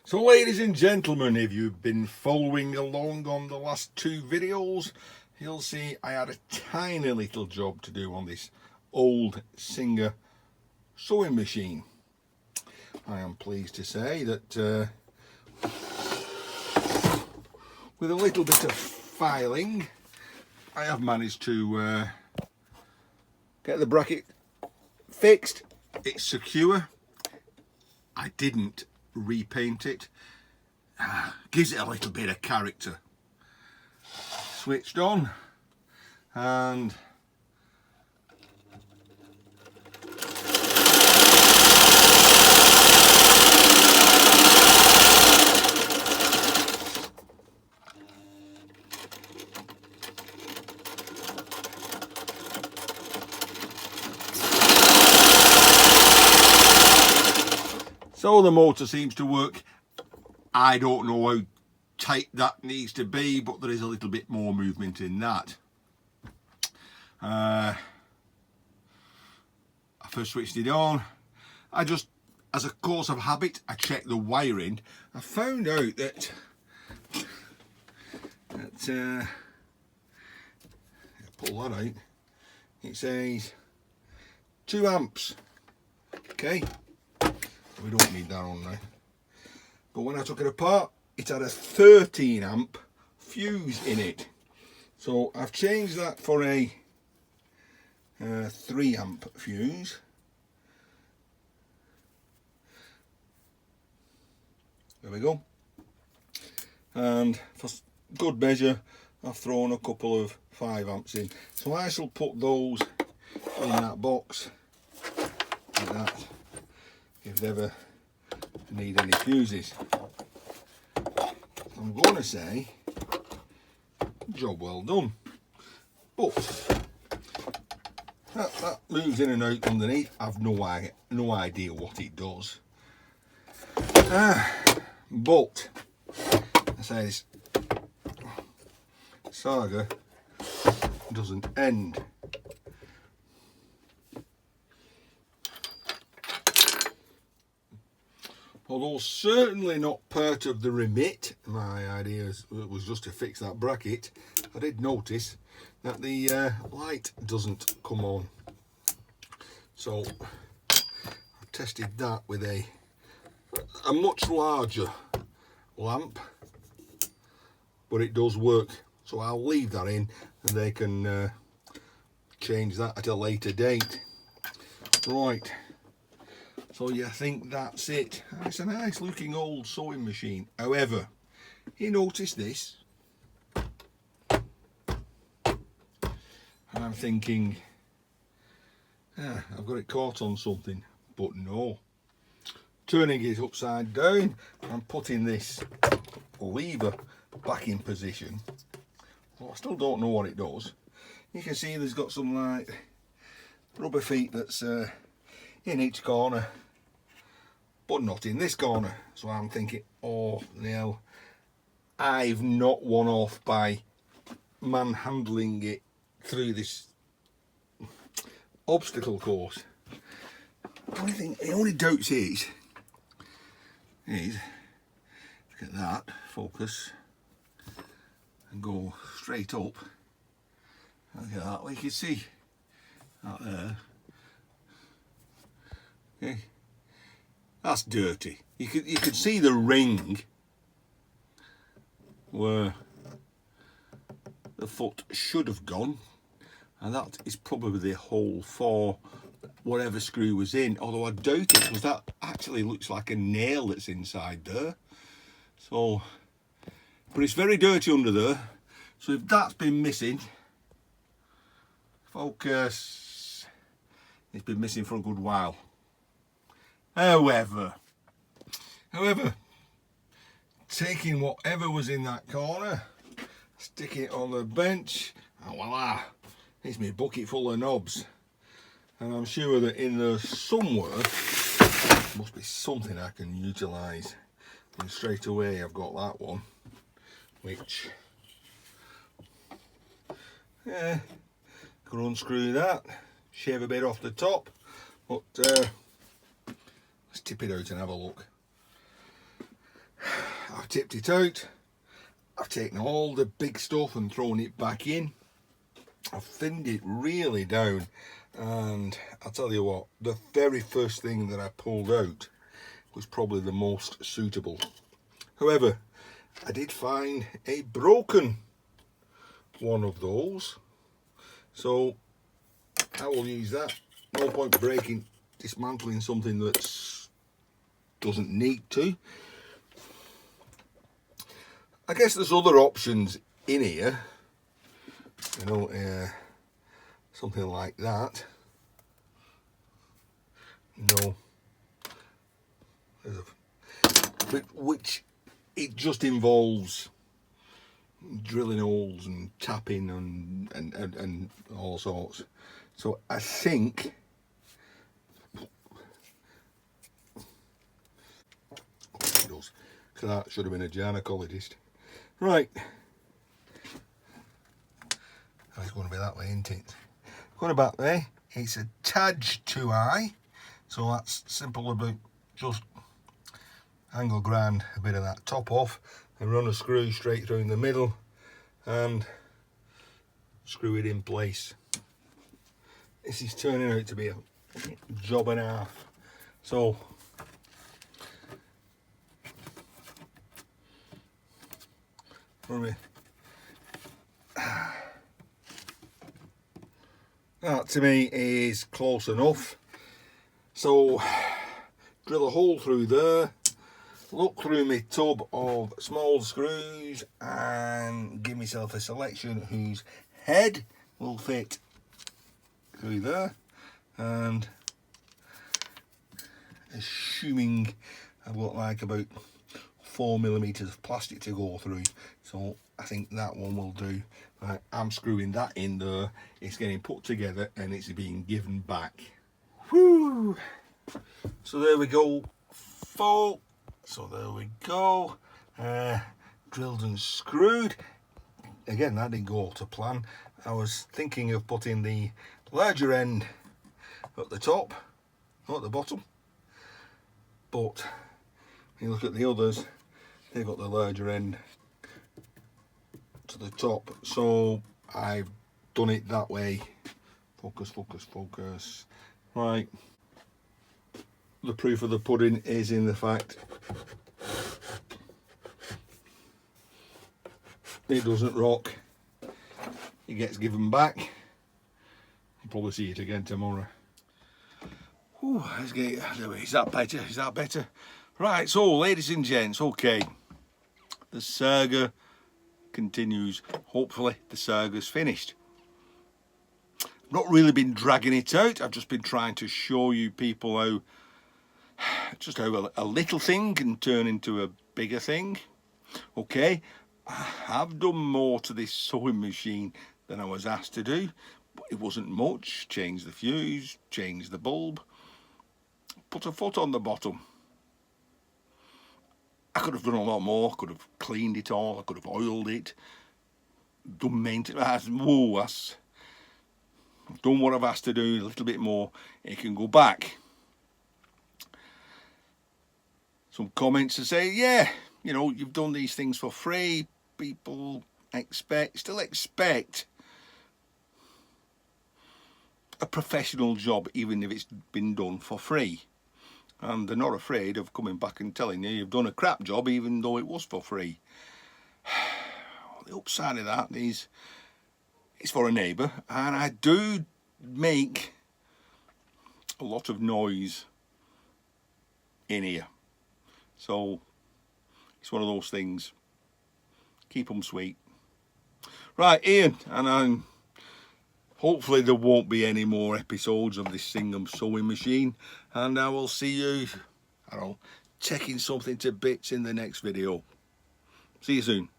So ladies and gentlemen, if you've been following along on the last two videos, you'll see I had a tiny little job to do on this old Singer sewing machine. I am pleased to say that with a little bit of filing, I have managed to get the bracket fixed. It's secure. I didn't repaint it. Gives it a little bit of character. Switched on and so the motor seems to work. I don't know how tight that needs to be, but there is a little bit more movement in that. I first switched it on. I just, as a course of habit, I checked the wiring. I found out that pull that out. It says 2 amps. Okay. We don't need that on now. But when I took it apart, it had a 13 amp fuse in it. So I've changed that for a 3 amp fuse. There we go. And for good measure, I've thrown a couple of 5 amps in. So I shall put those in that box like that, if they ever need any fuses. I'm going to say, job well done. But that moves in and out underneath. I've no idea what it does. But I say this Saga doesn't end. Although certainly not part of the remit, my idea was just to fix that bracket. I did notice that the light doesn't come on. So I tested that with a much larger lamp, but it does work. So I'll leave that in and they can change that at a later date. Right. So you think that's it. It's a nice looking old sewing machine. However, you notice this. And I'm thinking, I've got it caught on something. But no. Turning it upside down and putting this lever back in position. Well, I still don't know what it does. You can see there's got some like rubber feet that's in each corner, but not in this corner. So I'm thinking, oh no, I've knocked one off by manhandling it through this obstacle course. The only doubt is look at that, focus, and go straight up. Look at that, well, you can see that there. Okay. That's dirty. You could see the ring where the foot should have gone, and that is probably the hole for whatever screw was in, although I doubt it, because that actually looks like a nail that's inside there. So, but it's very dirty under there, so if that's been missing, focus, it's been missing for a good while. However, taking whatever was in that corner, sticking it on the bench, and voila, it's my bucket full of knobs. And I'm sure that in there somewhere must be something I can utilise. And straight away I've got that one, which could unscrew that, shave a bit off the top, but let's tip it out and have a look. I've tipped it out. I've taken all the big stuff and thrown it back in. I've thinned it really down, and I'll tell you what, the very first thing that I pulled out was probably the most suitable. However, I did find a broken one of those, so I will use that. No point dismantling something that doesn't need to. I guess there's other options in here, you know, something like that. No, which it just involves drilling holes and tapping and all sorts. So I think it does. So that should have been a gynecologist. Right. Oh, it's going to be that way, isn't it? Going back there, it's a tad too high. So that's simple about just angle grind a bit of that top off and run a screw straight through in the middle and screw it in place. This is turning out to be a job and a half. So that to me is close enough. So drill a hole through there, look through my tub of small screws and give myself a selection whose head will fit through there, and assuming I've got like about 4mm of plastic to go through, so I think that one will do. Right, I'm screwing that in there, it's getting put together and it's being given back. Whoo! So there we go, full. So there we go, drilled and screwed. Again, that didn't go to plan. I was thinking of putting the larger end at the top, not at the bottom, but when you look at the others, they've got the larger end to the top, so I've done it that way. Focus, focus, focus. Right, the proof of the pudding is in the fact it doesn't rock, it gets given back. You'll probably see it again tomorrow. Ooh, let's get it. Is that better? Is that better? Right, so ladies and gents, okay, the saga continues. Hopefully the saga's finished. Not really been dragging it out, I've just been trying to show you people how a little thing can turn into a bigger thing. Okay, I have done more to this sewing machine than I was asked to do, but it wasn't much. Changed the fuse, changed the bulb, put a foot on the bottom. I could have done a lot more. I could have cleaned it all, I could have oiled it, done maintenance. Whoa, I've done what I've asked to do, a little bit more, it can go back. Some comments to say, yeah, you know, you've done these things for free. People still expect a professional job, even if it's been done for free. And they're not afraid of coming back and telling you you've done a crap job, even though it was for free. The upside of that is it's for a neighbour, and I do make a lot of noise in here. So it's one of those things. Keep them sweet. Right, Ian, and hopefully there won't be any more episodes of this Singham sewing machine, and I will see you, I don't know, taking something to bits in the next video. See you soon.